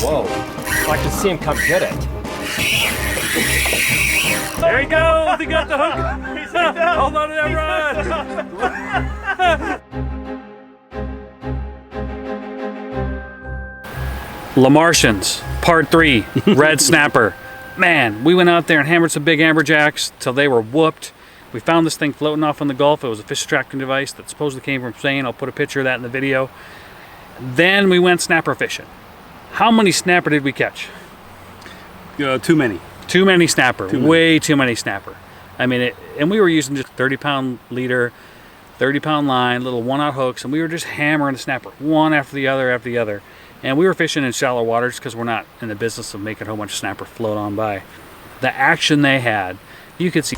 Whoa. I'd like to see him come get it. There he goes! He got the hook! Hold on to that rod! Lamartians, part 3, red snapper. Man, we went out there and hammered some big amberjacks till they were whooped. We found this thing floating off in the Gulf. It was a fish tracking device that supposedly came from Spain. I'll put a picture of that in the video. Then we went snapper fishing. How many snapper did we catch? Too many. Too many snapper. Way too many snapper. I mean, and we were using just 30-pound leader, 30-pound line, little one-out hooks, and we were just hammering the snapper, one after the other after the other. And we were fishing in shallow waters because we're not in the business of making a whole bunch of snapper float on by. The action they had, you could see.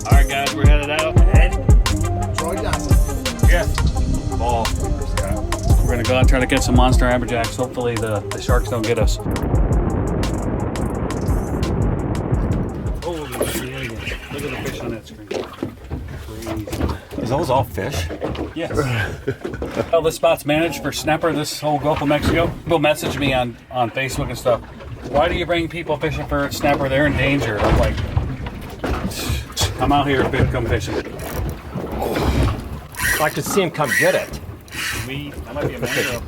All right, guys, we're headed out. Yeah. Ball. We're gonna go out and try to get some monster amberjacks. Hopefully the sharks don't get us. Look at the fish on that screen. Crazy. Is those all fish? Yes. Well, this spot's managed for snapper this whole Gulf of Mexico. People message me on Facebook and stuff. Why do you bring people fishing for snapper? They're in danger. I'm like, I'm out here to come fishing. I'd like to see him come get it. Sweet. That might be a mango.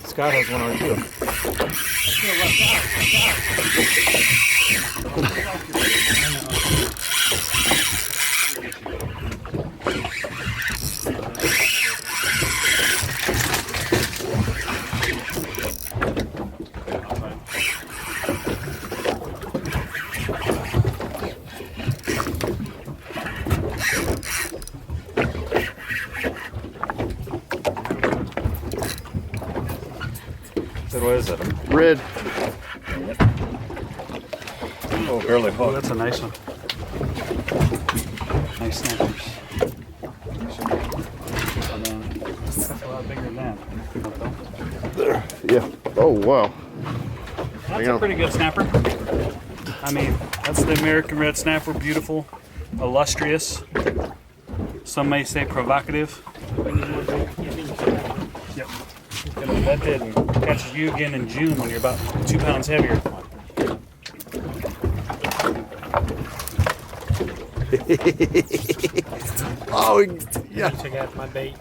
Scott has one on too. What is it? Red. Oh, barely hooked. Oh, that's a nice one. Nice snappers. That's a lot bigger than that. There. Yeah. Oh, wow. That's a pretty good snapper. I mean, that's the American red snapper. Beautiful, illustrious. Some may say provocative. Yep. That did catches you again in June when you're about 2 pounds heavier. Oh, yeah. Check out my bait.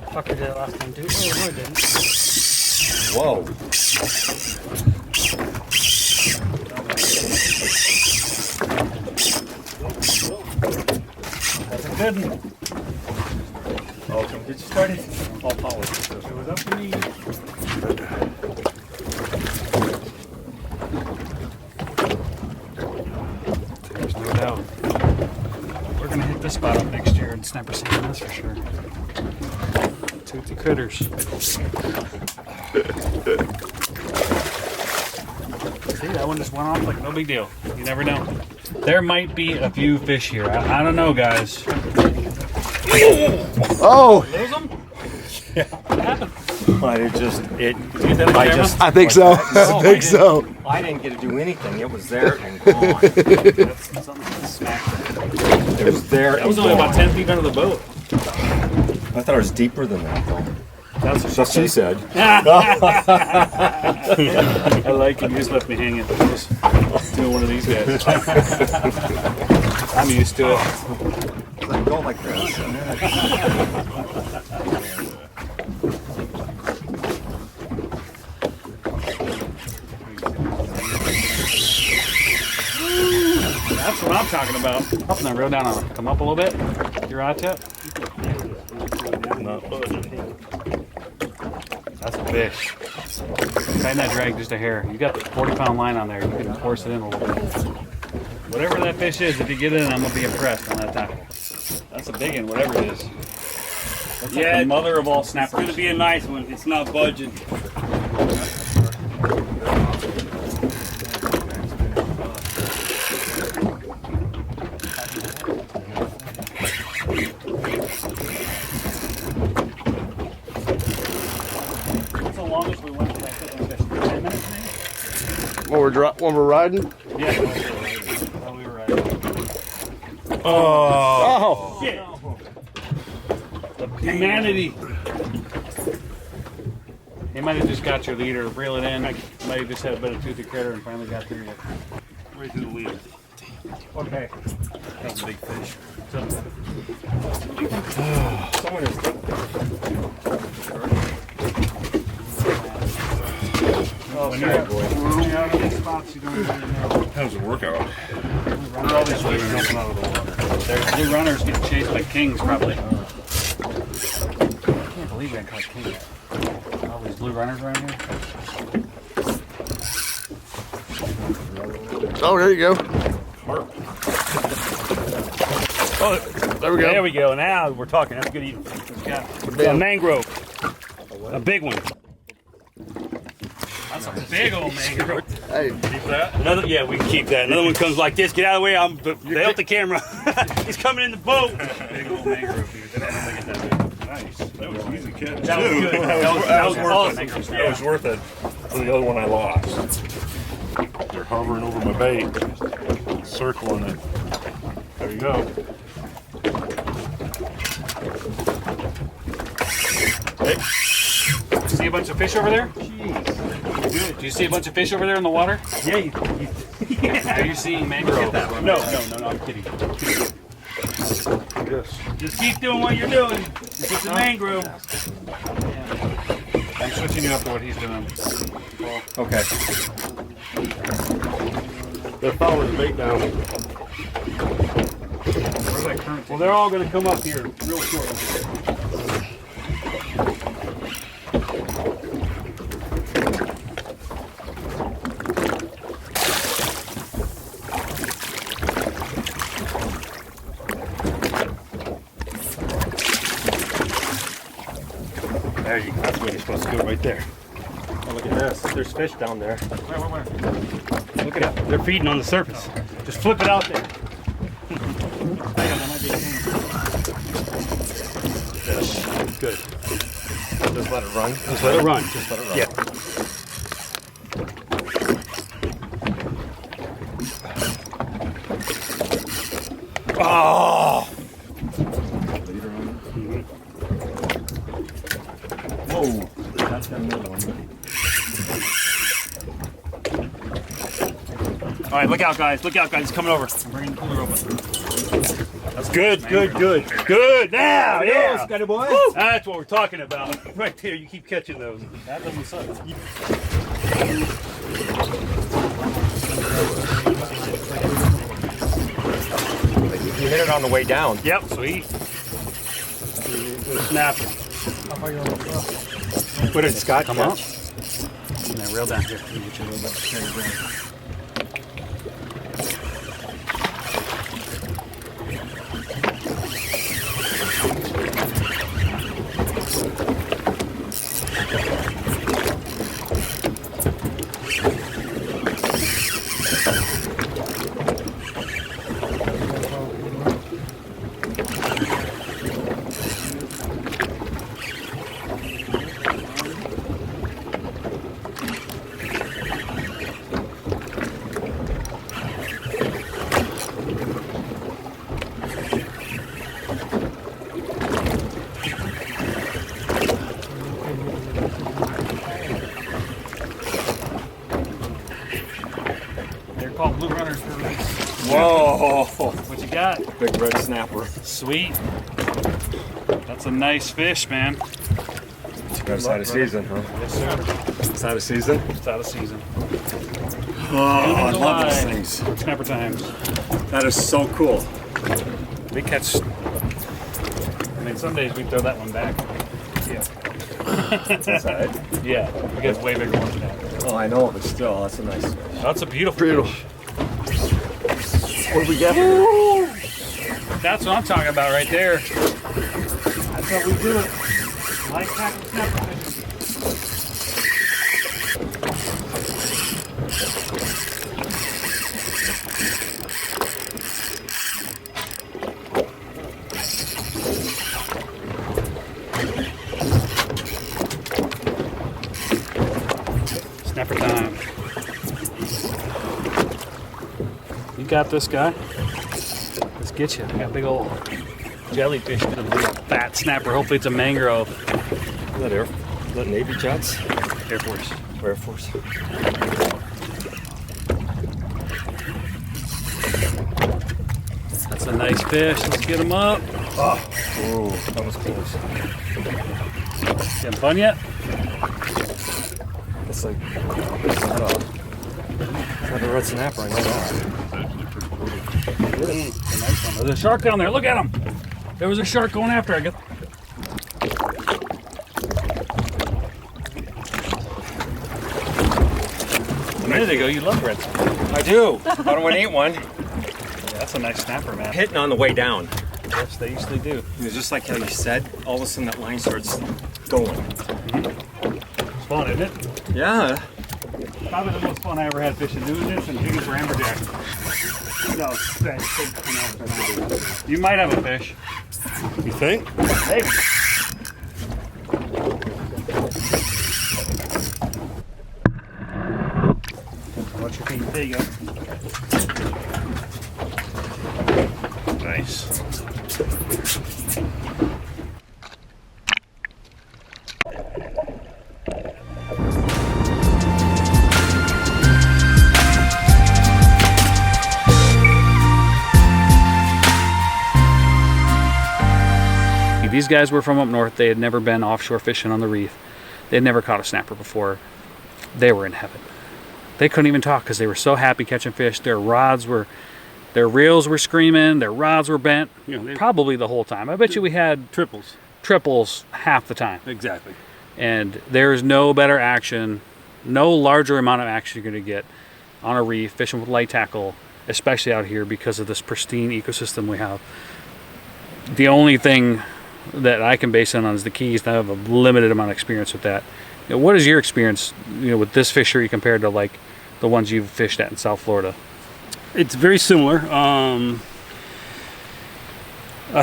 Fucker did it last time too. Oh, no, it didn't. Whoa. That's a good one. Oh, can we get you started? All polished. It was up to me. There's no doubt. We're gonna hit this spot up next year and snapper season, that's for sure. Toothy critters. See, that one just went off like no big deal. You never know. There might be a few fish here. I don't know, guys. Oh! Lose them? Yeah. What happened? I think so. I think so. I didn't get to do anything. It was there and gone. That's something smacked. It was there. That was only about 10 feet under the boat. I thought it was deeper than that, though. That's what she said. I like it. You just left me hanging. Just doing one of these guys. I'm used to it. Go like this. That's what I'm talking about. Up and then reel down on it. Come up a little bit. You're out yet? That's a fish. Tighten that drag just a hair. You got the 40-pound line on there. You can force it in a little bit. Whatever that fish is, if you get it in, I'm going to be impressed on that tackle. That's a big one, whatever it is. That's like the mother of all snappers. It's going to be a nice one. It's not budging. when we're riding. Yeah. Oh, we were right. Oh. Shit. Humanity. He might have just got your leader, reel it in. Might have just had a bit of toothy critter and finally got through yet. Right to the lead. Okay. That was a big fish. Someone is. Oh, When you're out on these spots, you don't really know. How does it work out? All these waves jumping out of the water. There's blue runners getting chased by kings, probably. I can't believe that caught king yet. All these blue runners around here. Oh, there you go. Oh, There we go. there we go. Now we're talking. That's good eating. A mangrove. A big one. That's a big old mangrove. Hey, Keep that? Another, yeah, we can keep that. Another one comes like this. Get out of the way. They help the camera. He's coming in the boat. Big old mangrove, dude. That doesn't make it that big. Nice. That was easy catch. That was good. That was awesome. That was worth it for the other one I lost. They're hovering over my bait, circling it. There you go. See a bunch of fish over there? Jeez. Do you see a bunch of fish over there in the water? Yeah. Are you seeing mangrove? No, I'm kidding. Yes. Just keep doing what you're doing. It's a mangrove. I'm switching you up to what he's doing. Okay. They're following the bait down. Where's that current? Well, they're all going to come up here real shortly. There you go. That's where you're supposed to go, right there. Oh, look at this. There's fish down there. Where? Look at that. They're feeding on the surface. Just flip it out there. Good. Just let it run. Just let it run. Just let it run. Yeah. Oh! Whoa. That's got another one. All right, look out, guys. Look out, guys. It's coming over. I'm bringing the cooler over. That's good, good. Now, yeah. Got it, boy. That's what we're talking about. Right there. You keep catching those. That doesn't suck. You hit it on the way down. Yep. Sweet. Snapper. What did Scott Come catch? up. And then reel down here. Let me get you a little bit. There you go. Called blue runners for a reason. Whoa. What you got? Big red snapper. Sweet. That's a nice fish, man. It's out of season, huh? Yes, sir. It's out of season? It's out of season. Oh, I June love and these July. things. Snapper times. That is so cool. We catch. I mean, some days we throw that one back. Yeah. That's all right. Yeah. We get way bigger ones than that. Oh, I know, but still, that's a nice fish. That's a beautiful. Beautiful. fish. What do we got? That's what I'm talking about right there. That's how we do it. Light tackle snapper fishing. Snapper time. You got this guy. Let's get you. We got big old jellyfish with a big fat snapper. Hopefully it's a mangrove. Is that Navy jets? Air Force. Air Force. That's a nice fish. Let's get him up. Oh, that was close. Getting fun yet? It's like, it's not a red snapper, I know that. It's a nice one. There's a shark down there. Look at him. There was a shark going after. I guess. A minute ago, you loved red snapper. I do. I don't want to eat one. Yeah, that's a nice snapper, man. Hitting on the way down. Yes, they usually do. It was just like how you said, all of a sudden that line starts going. It's fun, isn't it? Yeah. Probably the most fun I ever had fishing. Doing this and digging for amberjack. No, fish. You might have a fish. You think? Maybe. Watch your feet. There you go. Nice. These guys were from up north. They had never been offshore fishing on the reef. They had never caught a snapper before. They were in heaven. They couldn't even talk because they were so happy catching fish. Their reels were screaming. Their rods were bent. Probably the whole time. I bet you we had triples half the time. Exactly. And there's no better action, no larger amount of action you're going to get on a reef fishing with light tackle, especially out here because of this pristine ecosystem we have. The only thing that I can base it on is the keys. I have a limited amount of experience with that. You know, what is your experience, with this fishery compared to like the ones you've fished at in South Florida? It's very similar. I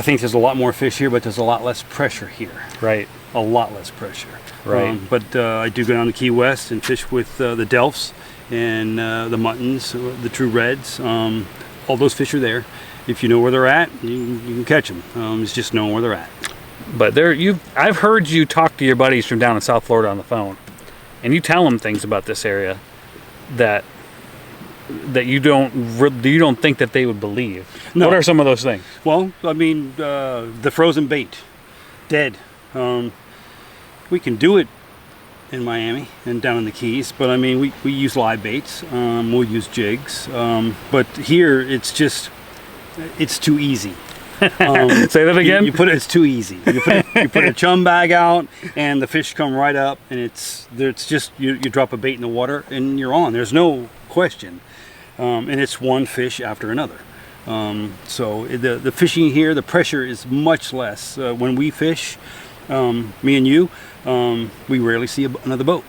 think there's a lot more fish here, but there's a lot less pressure here. Right. A lot less pressure. Right. But I do go down to Key West and fish with the Delphs and the Muttons, the True Reds. All those fish are there. If you know where they're at, you can catch them. It's just knowing where they're at. But I've heard you talk to your buddies from down in South Florida on the phone, and you tell them things about this area that you don't think that they would believe. No. What are some of those things? Well, I mean, the frozen bait, dead. We can do it in Miami and down in the Keys, but I mean, we use live baits. We'll use jigs, but here it's too easy. Say that again. It's too easy. You put a chum bag out, and the fish come right up, and it's just you drop a bait in the water, and you're on. There's no question, and it's one fish after another. So the fishing here, the pressure is much less. When we fish, me and you, we rarely see another boat.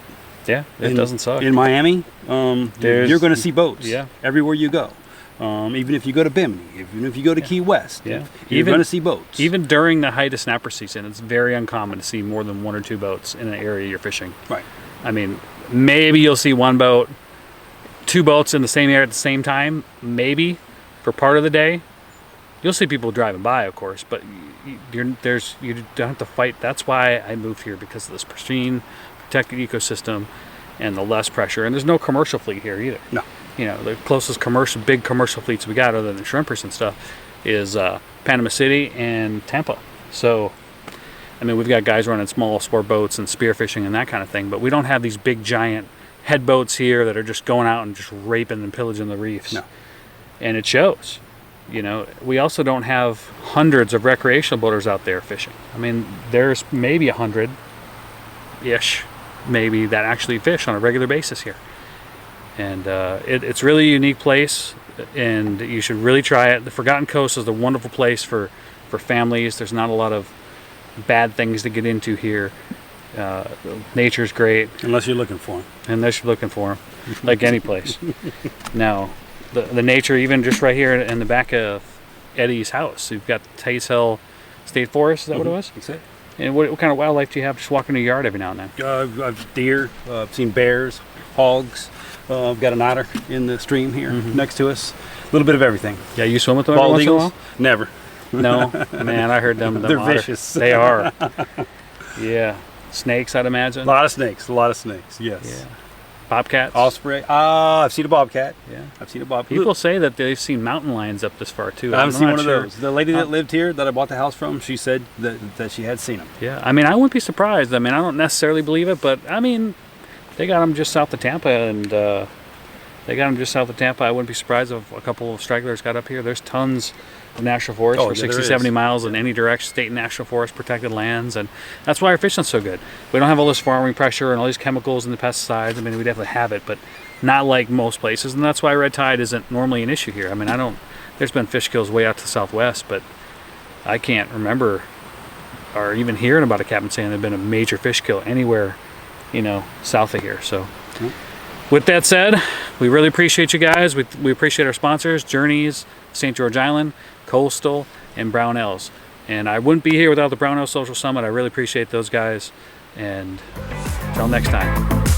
Yeah, it doesn't suck. In Miami, you're going to see boats. Yeah. Everywhere you go. Even if you go to Bimini, even if you go to Key West, you're going to see boats. Even during the height of snapper season, it's very uncommon to see more than one or two boats in an area you're fishing. Right. I mean, maybe you'll see one boat, two boats in the same area at the same time, maybe for part of the day. You'll see people driving by, of course, but you don't have to fight. That's why I moved here, because of this pristine, protected ecosystem and the less pressure. And there's no commercial fleet here either. No. The closest big commercial fleets we got, other than shrimpers and stuff, is Panama City and Tampa. So, I mean, we've got guys running small sport boats and spearfishing and that kind of thing, but we don't have these big giant head boats here that are just going out and just raping and pillaging the reefs. No. And it shows. We also don't have hundreds of recreational boaters out there fishing. I mean, there's maybe 100-ish, maybe, that actually fish on a regular basis here. And it's really a unique place, and you should really try it. The Forgotten Coast is a wonderful place for families. There's not a lot of bad things to get into here. Nature's great. Unless you're looking for them. Like any place. Now, the nature, even just right here in the back of Eddie's house, you've got Tays Hill State Forest. Is that what it was? That's it. And what kind of wildlife do you have just walking in the yard every now and then? I've deer. I've seen bears, hogs. We've got an otter in the stream here next to us. A little bit of everything. Yeah, you swim with them every Bald once in a eagles? while? Never. No, man, I heard them. They're otter. vicious. They are. Yeah, snakes, I'd A imagine. lot of snakes. A lot of snakes. Yes. Yeah, bobcats. Osprey. I've seen a bobcat. Yeah, I've seen a bobcat. people say that they've seen mountain lions up this far too. I haven't I'm seen not one sure. of those. The lady that lived here that I bought the house from, she said that she had seen them. Yeah, I mean, I wouldn't be surprised. I mean, I don't necessarily believe it, but I mean, they got them just south of Tampa, and I wouldn't be surprised if a couple of stragglers got up here. There's tons of national forest Oh, for yeah, 60, there 70 is. miles in any direction, state and national forest protected lands, and that's why our fishing's so good. We don't have all this farming pressure and all these chemicals and the pesticides. I mean, we definitely have it, but not like most places, and that's why red tide isn't normally an issue here. I mean, there's been fish kills way out to the southwest, but I can't remember or even hearing about a captain saying there'd been a major fish kill anywhere, south of here. So with that said, we really appreciate you guys. We appreciate our sponsors, Journeys, St. George Island, Coastal, and Brownells. And I wouldn't be here without the Brownells Social Summit. I really appreciate those guys. And until next time.